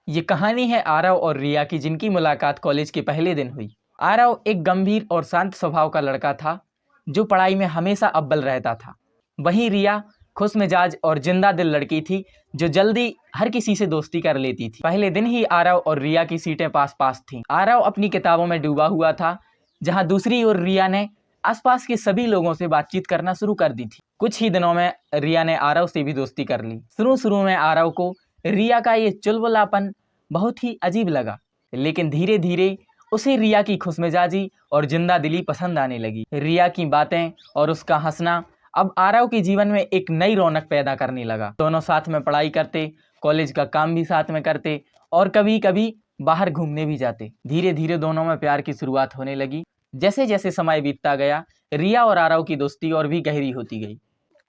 ये कहानी है आरव और रिया की, जिनकी मुलाकात कॉलेज के पहले दिन हुई। आरव एक गंभीर और शांत स्वभाव का लड़का था जो पढ़ाई में हमेशा अव्वल रहता था। वहीं रिया खुश मिजाज और जिंदा दिल लड़की थी जो जल्दी हर किसी से दोस्ती कर लेती थी। पहले दिन ही आरव और रिया की सीटें पास पास थीं। आरव अपनी किताबों में डूबा हुआ था, जहां दूसरी ओर रिया ने आसपास के सभी लोगों से बातचीत करना शुरू कर दी थी। कुछ ही दिनों में रिया ने आरव से भी दोस्ती कर ली। शुरू में आरव को रिया का ये चुलबुलापन बहुत ही अजीब लगा, लेकिन धीरे धीरे उसे रिया की खुशमिजाजी और जिंदा दिली पसंद आने लगी। रिया की बातें और उसका हंसना अब आरव के जीवन में एक नई रौनक पैदा करने लगा। दोनों साथ में पढ़ाई करते, कॉलेज का काम भी साथ में करते और कभी कभी बाहर घूमने भी जाते। धीरे धीरे दोनों में प्यार की शुरुआत होने लगी। जैसे जैसे समय बीतता गया, रिया और आरव की दोस्ती और भी गहरी होती गई।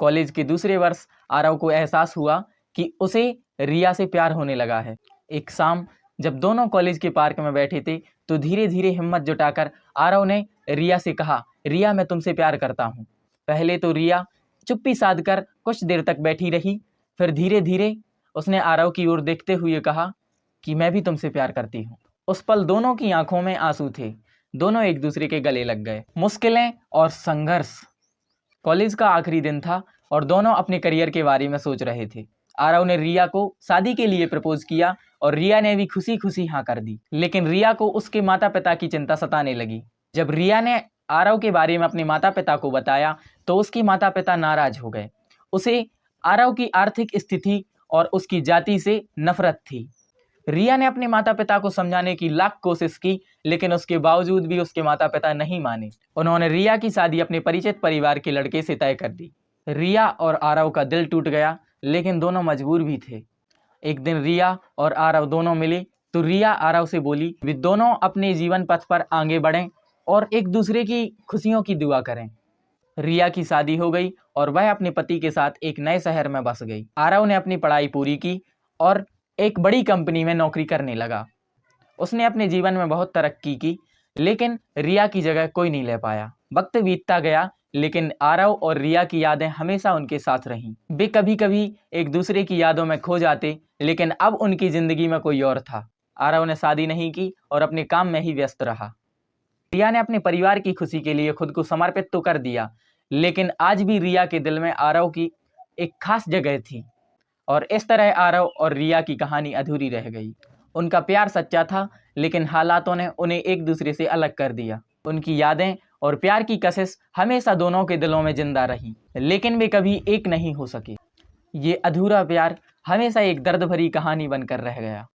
कॉलेज के दूसरे वर्ष आरव को एहसास हुआ कि उसे रिया से प्यार होने लगा है। एक शाम जब दोनों कॉलेज के पार्क में बैठे थे तो धीरे धीरे हिम्मत जुटाकर आरव ने रिया से कहा, रिया मैं तुमसे प्यार करता हूँ। पहले तो रिया चुप्पी साध कर कुछ देर तक बैठी रही, फिर धीरे धीरे उसने आरव की ओर देखते हुए कहा कि मैं भी तुमसे प्यार करती हूँ। उस पल दोनों की आंखों में आंसू थे। दोनों एक दूसरे के गले लग गए। मुश्किलें और संघर्ष। कॉलेज का आखिरी दिन था और दोनों अपने करियर के बारे में सोच रहे थे। आरव ने रिया को शादी के लिए प्रपोज किया और रिया ने भी खुशी खुशी हाँ कर दी। लेकिन रिया को उसके माता पिता की चिंता सताने लगी। जब रिया ने आरव के बारे में अपने माता पिता को बताया तो उसके माता पिता नाराज हो गए। उसे आरव की आर्थिक स्थिति और उसकी जाति से नफरत थी। रिया ने अपने माता पिता को समझाने की लाख कोशिश की, लेकिन उसके बावजूद भी उसके माता पिता नहीं माने। उन्होंने रिया की शादी अपने परिचित परिवार के लड़के से तय कर दी। रिया और आरव का दिल टूट गया, लेकिन दोनों मजबूर भी थे। एक दिन रिया और आरव दोनों मिले तो रिया आरव से बोली वे दोनों अपने जीवन पथ पर आगे बढ़ें और एक दूसरे की खुशियों की दुआ करें। रिया की शादी हो गई और वह अपने पति के साथ एक नए शहर में बस गई। आरव ने अपनी पढ़ाई पूरी की और एक बड़ी कंपनी में नौकरी करने लगा। उसने अपने जीवन में बहुत तरक्की की, लेकिन रिया की जगह कोई नहीं ले पाया। वक्त बीतता गया, लेकिन आरव और रिया की यादें हमेशा उनके साथ रहीं। वे कभी कभी एक दूसरे की यादों में खो जाते, लेकिन अब उनकी जिंदगी में कोई और था। आरव ने शादी नहीं की और अपने काम में ही व्यस्त रहा। रिया ने अपने परिवार की खुशी के लिए खुद को समर्पित तो कर दिया, लेकिन आज भी रिया के दिल में आरव की एक खास जगह थी। और इस तरह आरव और रिया की कहानी अधूरी रह गई। उनका प्यार सच्चा था, लेकिन हालातों ने उन्हें एक दूसरे से अलग कर दिया। उनकी यादें और प्यार की कशिश हमेशा दोनों के दिलों में जिंदा रही, लेकिन वे कभी एक नहीं हो सके। ये अधूरा प्यार हमेशा एक दर्द भरी कहानी बनकर रह गया।